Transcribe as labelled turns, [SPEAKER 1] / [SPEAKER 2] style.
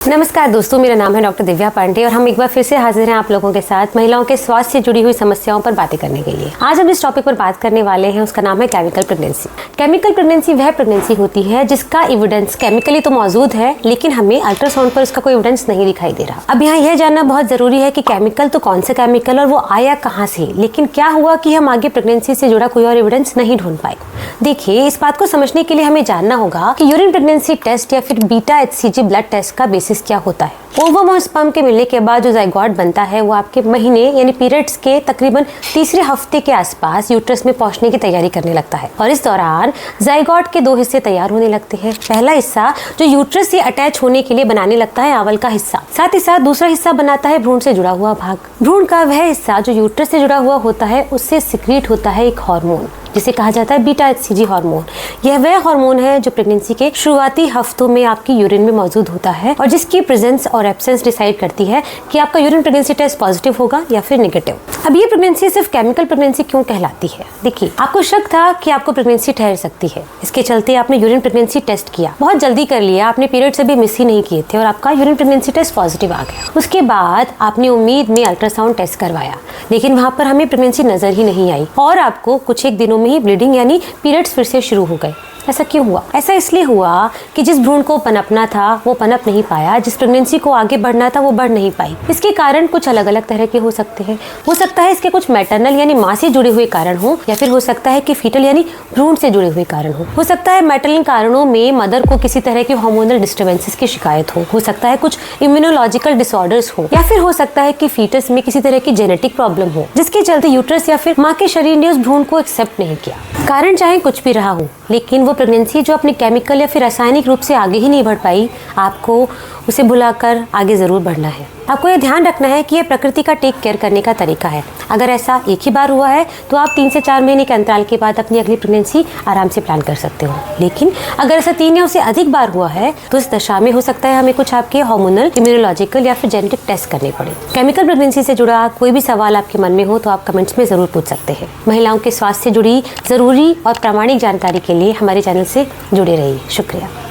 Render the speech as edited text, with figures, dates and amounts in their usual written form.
[SPEAKER 1] नमस्कार दोस्तों, मेरा नाम है डॉक्टर दिव्या पांडे और हम एक बार फिर से हाजिर हैं आप लोगों के साथ महिलाओं के स्वास्थ्य से जुड़ी हुई समस्याओं पर बातें करने के लिए। आज हम इस टॉपिक पर बात करने वाले हैं, उसका नाम है केमिकल प्रेगनेंसी। केमिकल प्रेगनेंसी वह प्रेगनेंसी होती है जिसका एविडेंस केमिकली तो मौजूद है, लेकिन हमें अल्ट्रासाउंड पर उसका कोई एविडेंस नहीं दिखाई दे रहा। अब यहाँ यह जानना बहुत जरूरी है कि केमिकल तो कौन सा केमिकल और वो आया कहाँ से, लेकिन क्या हुआ कि हम आगे प्रेगनेंसी से जुड़ा कोई और एविडेंस नहीं ढूंढ पाए। देखिए, इस बात को समझने के लिए हमें जानना होगा कि यूरिन प्रेगनेंसी टेस्ट या फिर बीटा HCG ब्लड टेस्ट का बेसिस क्या होता है। ओवम और स्पर्म के मिलने के बाद जो जाइगोट बनता है वो आपके महीने यानी पीरियड्स के तकरीबन तीसरे हफ्ते के आसपास यूट्रस में पहुंचने की तैयारी करने लगता है और इस दौरान जाइगोट के दो हिस्से तैयार होने लगते हैं। पहला हिस्सा जो यूट्रस से अटैच होने के लिए बनाने लगता है आवल का हिस्सा, साथ ही साथ दूसरा हिस्सा बनाता है भ्रूण से जुड़ा हुआ भाग। भ्रूण का वह हिस्सा जो यूट्रस से जुड़ा हुआ होता है उससे सिक्रीट होता है एक हार्मोन जिसे कहा जाता है बीटा HCG हार्मोन। यह वह हार्मोन है जो प्रेगनेंसी के शुरुआती हफ्तों में आपकी यूरिन में मौजूद होता है और जिसकी प्रेजेंस और एब्सेंस डिसाइड करती है कि आपका यूरिन प्रेगनेंसी टेस्ट पॉजिटिव होगा या फिर नेगेटिव। अब ये प्रेगनेंसी सिर्फ केमिकल प्रेगनेंसी क्यों कहलाती है? देखिए, आपको शक था कि आपको प्रेगनेंसी ठहर सकती है, इसके चलते आपने यूरिन प्रेगनेंसी टेस्ट किया, बहुत जल्दी कर लिया, आपने पीरियड्स अभी मिस ही नहीं किए थे और आपका यूरिन प्रेगनेंसी टेस्ट पॉजिटिव आ गया। उसके बाद आपने उम्मीद में अल्ट्रासाउंड टेस्ट करवाया, लेकिन वहाँ पर हमें प्रेगनेंसी नजर ही नहीं आई और आपको कुछ एक दिनों में ही ब्लीडिंग यानी पीरियड्स फिर से शुरू हो गए। ऐसा क्यों हुआ? ऐसा इसलिए हुआ कि जिस भ्रूण को पनपना था वो पनप नहीं पाया, जिस प्रेगनेंसी को आगे बढ़ना था वो बढ़ नहीं पाई। इसके कारण कुछ अलग अलग तरह के हो सकते हैं। हो सकता है इसके कुछ मैटरनल यानी माँ से जुड़े हुए कारण हो, या फिर हो सकता है कि फीटल यानी भ्रूण से जुड़े हुए कारण हो सकता है मैटरनल कारणों में मदर को किसी तरह के हार्मोनल डिस्टर्बेंसेस की शिकायत हो सकता है कुछ इम्यूनोलॉजिकल डिसऑर्डर्स हो, या फिर हो सकता है कि फीटस में किसी तरह की जेनेटिक प्रॉब्लम हो जिसके चलते यूट्रस या फिर माँ के शरीर ने उस भ्रूण को एक्सेप्ट नहीं किया। कारण चाहे कुछ भी रहा हो, लेकिन वो प्रेगनेंसी जो अपने केमिकल या फिर रासायनिक रूप से आगे ही नहीं बढ़ पाई, आपको उसे भुलाकर आगे जरूर बढ़ना है। आपको यह ध्यान रखना है कि यह प्रकृति का टेक केयर करने का तरीका है। अगर ऐसा एक ही बार हुआ है तो आप 3 से 4 महीने के अंतराल के बाद अपनी अगली प्रेगनेंसी आराम से प्लान कर सकते हो, लेकिन अगर ऐसा 3 या उससे अधिक बार हुआ है तो इस दशा में हो सकता है हमें कुछ आपके हार्मोनल, इम्यूनोलॉजिकल या फिर जेनेटिक टेस्ट करने पड़े। केमिकल प्रेगनेंसी से जुड़ा कोई भी सवाल आपके मन में हो तो आप कमेंट्स में जरूर पूछ सकते हैं। महिलाओं के स्वास्थ्य से जुड़ी जरूरी और प्रामाणिक जानकारी के लिए हमारे चैनल से जुड़े रहिए। शुक्रिया।